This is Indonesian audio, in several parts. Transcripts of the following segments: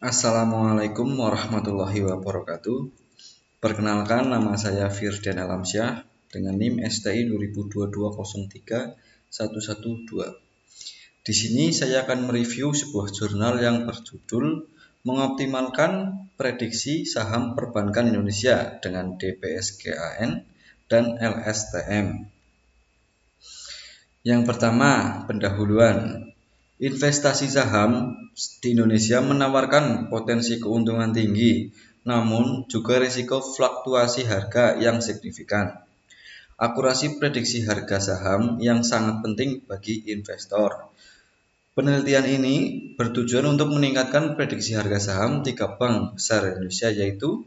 Assalamualaikum warahmatullahi wabarakatuh. Perkenalkan, nama saya Firdan Alamsyah dengan NIM STI 2022031112. Di sini saya akan mereview sebuah jurnal yang berjudul Mengoptimalkan Prediksi Saham Perbankan Indonesia dengan DPSKAN dan LSTM. Yang pertama, pendahuluan. Investasi saham di Indonesia menawarkan potensi keuntungan tinggi, namun juga risiko fluktuasi harga yang signifikan. Akurasi prediksi harga saham yang sangat penting bagi investor. Penelitian ini bertujuan untuk meningkatkan prediksi harga saham 3 bank besar Indonesia, yaitu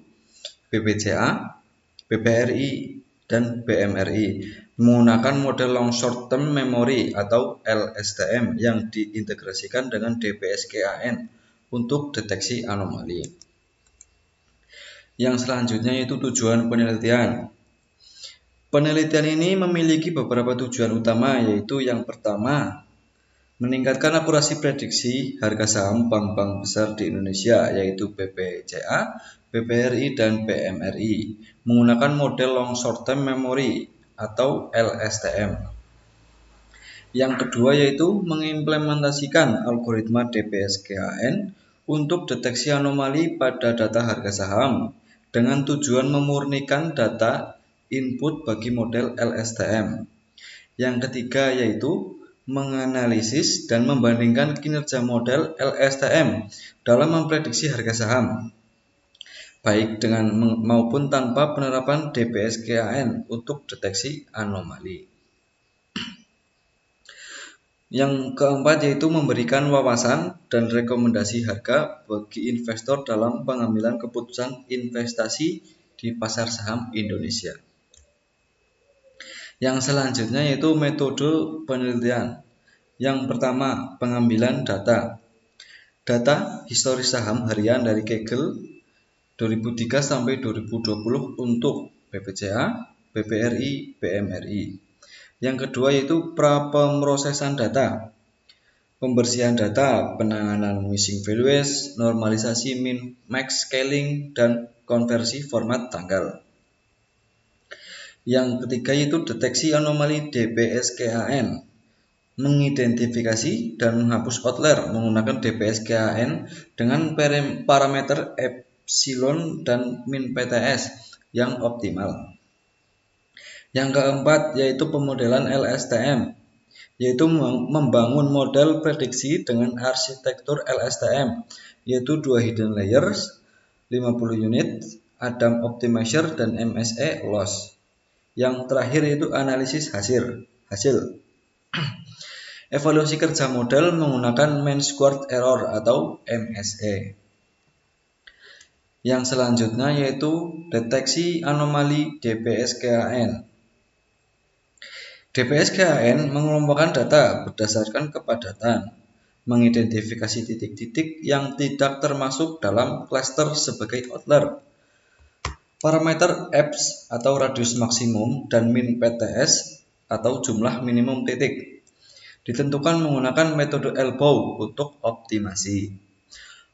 BBCA, BBRI, dan BMRI, menggunakan model long short term memory atau LSTM yang diintegrasikan dengan DPSKAN untuk deteksi anomali. Yang selanjutnya yaitu tujuan penelitian. Penelitian ini memiliki beberapa tujuan utama, yaitu yang pertama, meningkatkan akurasi prediksi harga saham bank-bank besar di Indonesia, yaitu BBCA, BBRI, dan BMRI, menggunakan model long short term memory atau LSTM. Yang kedua yaitu mengimplementasikan algoritma DPSKAN untuk deteksi anomali pada data harga saham dengan tujuan memurnikan data input bagi model LSTM. Yang ketiga yaitu menganalisis dan membandingkan kinerja model LSTM dalam memprediksi harga saham, baik dengan maupun tanpa penerapan DPSKAN untuk deteksi anomali. Yang keempat yaitu memberikan wawasan dan rekomendasi harga bagi investor dalam pengambilan keputusan investasi di pasar saham Indonesia. Yang selanjutnya yaitu metode penelitian. Yang pertama, pengambilan data. Data historis saham harian dari Kaggle 2003 sampai 2020 untuk BBCA, BBRI, BMRI. Yang kedua yaitu prapemrosesan data. Pembersihan data, penanganan missing values, normalisasi min-max scaling, dan konversi format tanggal. Yang ketiga yaitu deteksi anomali DPSKAN. Mengidentifikasi dan menghapus outlier menggunakan DPSKAN dengan parameter epsilon dan min PTS yang optimal. Yang keempat yaitu pemodelan LSTM, yaitu membangun model prediksi dengan arsitektur LSTM, yaitu 2 hidden layers, 50 unit, Adam optimizer, dan MSE loss. Yang terakhir yaitu analisis hasil. Evaluasi kerja model menggunakan mean squared error atau MSE. Yang selanjutnya yaitu deteksi anomali DPSKAN. DPSKAN mengelompokkan data berdasarkan kepadatan, mengidentifikasi titik-titik yang tidak termasuk dalam klaster sebagai outlier. Parameter EPS atau radius maksimum dan min PTS atau jumlah minimum titik ditentukan menggunakan metode elbow untuk optimasi.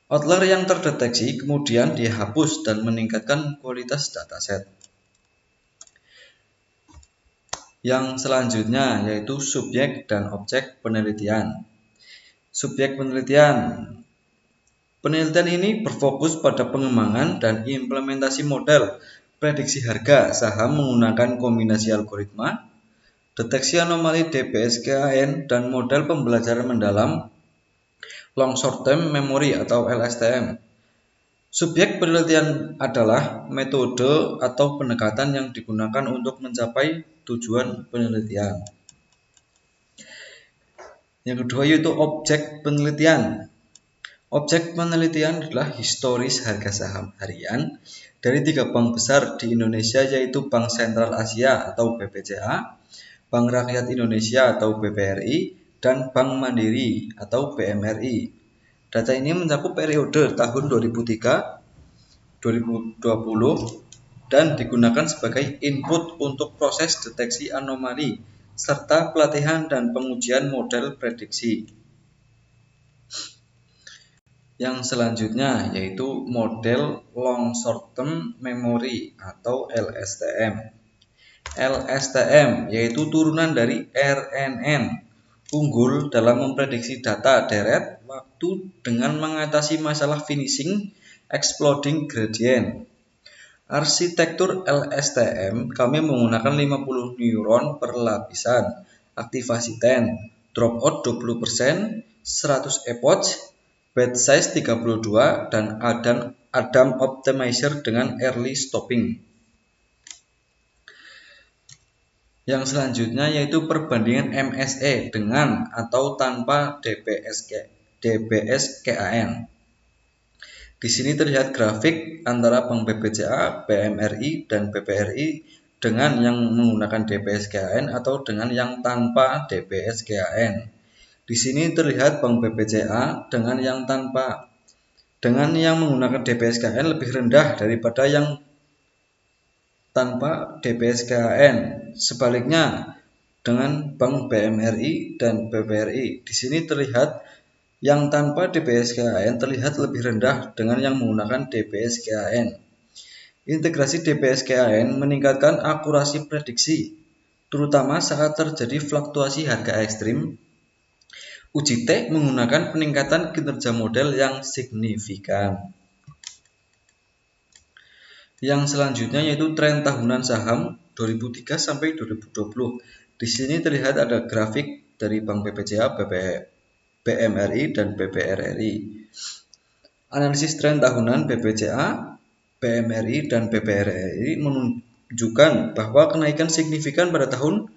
Outlier yang terdeteksi kemudian dihapus dan meningkatkan kualitas dataset. Yang selanjutnya yaitu subjek dan objek penelitian. Subjek penelitian. Penelitian ini berfokus pada pengembangan dan implementasi model prediksi harga saham menggunakan kombinasi algoritma, deteksi anomali DPSKAN, dan model pembelajaran mendalam long short term memory atau LSTM. Subjek penelitian adalah metode atau pendekatan yang digunakan untuk mencapai tujuan penelitian. Yang kedua yaitu objek penelitian. Objek penelitian adalah historis harga saham harian dari 3 bank besar di Indonesia, yaitu Bank Sentral Asia atau BBCA, Bank Rakyat Indonesia atau BBRI, dan Bank Mandiri atau BMRI. Data ini mencakup periode tahun 2003-2020 dan digunakan sebagai input untuk proses deteksi anomali serta pelatihan dan pengujian model prediksi. Yang selanjutnya yaitu model long short term memory atau LSTM. LSTM yaitu turunan dari RNN, unggul dalam memprediksi data deret waktu dengan mengatasi masalah finishing exploding gradient. Arsitektur LSTM kami menggunakan 50 neuron per lapisan, aktivasi 10, dropout 20%, 100 epoch, batch size 32, dan Adam optimizer dengan early stopping. Yang selanjutnya yaitu perbandingan MSE dengan atau tanpa DBSKAN. Di sini terlihat grafik antara Bank BBCA, BMRI, dan BBRI dengan yang menggunakan DBSKAN atau dengan yang tanpa DBSKAN. Di sini terlihat Bank BBCA dengan yang menggunakan DBSKAN lebih rendah daripada yang tanpa DBSKAN. Sebaliknya dengan Bank BMRI dan BBRI. Di sini terlihat yang tanpa DBSKAN terlihat lebih rendah dengan yang menggunakan DBSKAN. Integrasi DBSKAN meningkatkan akurasi prediksi, terutama saat terjadi fluktuasi harga ekstrim. Uji T menggunakan peningkatan kinerja model yang signifikan. Yang selanjutnya yaitu tren tahunan saham 2003 sampai 2020. Di sini terlihat ada grafik dari Bank BBCA, BMRI, dan BBRRI. Analisis tren tahunan BBCA, BMRI, dan BBRRI menunjukkan bahwa kenaikan signifikan pada tahun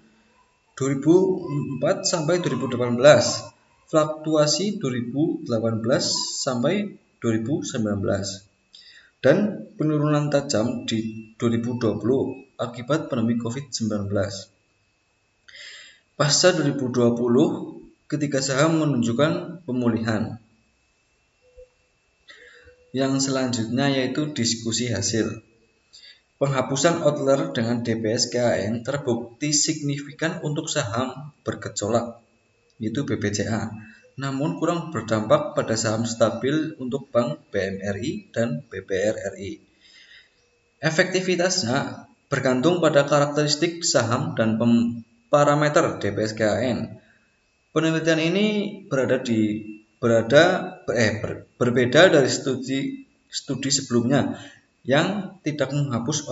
2004 sampai 2018. Fluktuasi 2018 sampai 2019 dan penurunan tajam di 2020 akibat pandemi COVID-19. Pasca 2020, ketika saham menunjukkan pemulihan. Yang selanjutnya yaitu diskusi hasil. Penghapusan outlier dengan DBSKAN terbukti signifikan untuk saham bergejolak, yaitu BBCA, namun kurang berdampak pada saham stabil untuk Bank BMRI dan BBRRI. Efektivitasnya bergantung pada karakteristik saham dan parameter DBSKAN. Penelitian ini berbeda dari studi sebelumnya yang tidak menghapus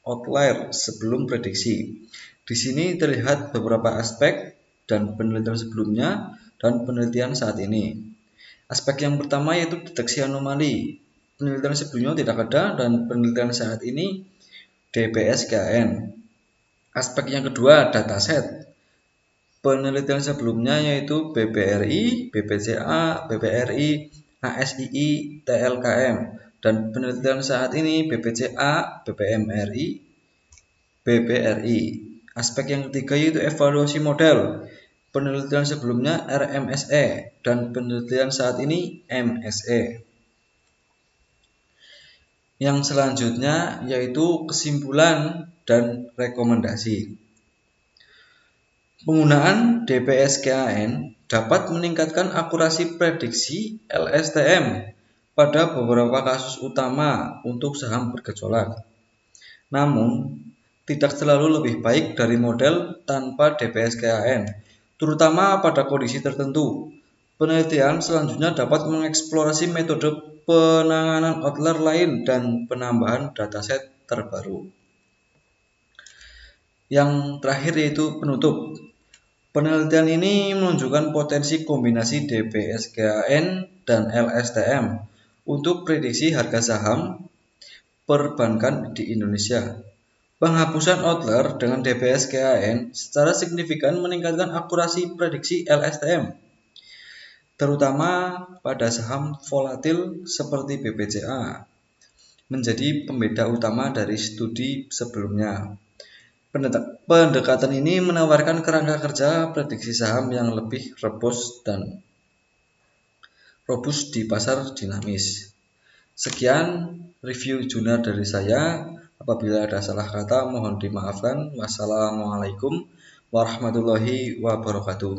outlier sebelum prediksi. Di sini terlihat beberapa aspek dan penelitian sebelumnya dan penelitian saat ini. Aspek yang pertama yaitu deteksi anomali. Penelitian sebelumnya tidak ada dan penelitian saat ini DBSKAN. Aspek yang kedua dataset. Penelitian sebelumnya yaitu BBRI, BBCA, BBRI, ASII, TLKM, dan penelitian saat ini BBCA, BBMRI, BBRI. Aspek yang ketiga yaitu evaluasi model. Penelitian sebelumnya RMSE dan penelitian saat ini MSE. Yang selanjutnya yaitu kesimpulan dan rekomendasi. Penggunaan DBSKAN dapat meningkatkan akurasi prediksi LSTM pada beberapa kasus utama untuk saham bergejolak. Namun, tidak selalu lebih baik dari model tanpa DBSKAN, terutama pada kondisi tertentu. Penelitian selanjutnya dapat mengeksplorasi metode penanganan outlier lain dan penambahan dataset terbaru. Yang terakhir yaitu penutup. Penelitian ini menunjukkan potensi kombinasi DBSKAN dan LSTM untuk prediksi harga saham perbankan di Indonesia. Penghapusan outlier dengan DBSKAN secara signifikan meningkatkan akurasi prediksi LSTM, terutama pada saham volatil seperti BBCA, menjadi pembeda utama dari studi sebelumnya. Pendekatan ini menawarkan kerangka kerja prediksi saham yang lebih robust di pasar dinamis. Sekian review jurnal dari saya. Apabila ada salah kata mohon dimaafkan. Wassalamualaikum warahmatullahi wabarakatuh.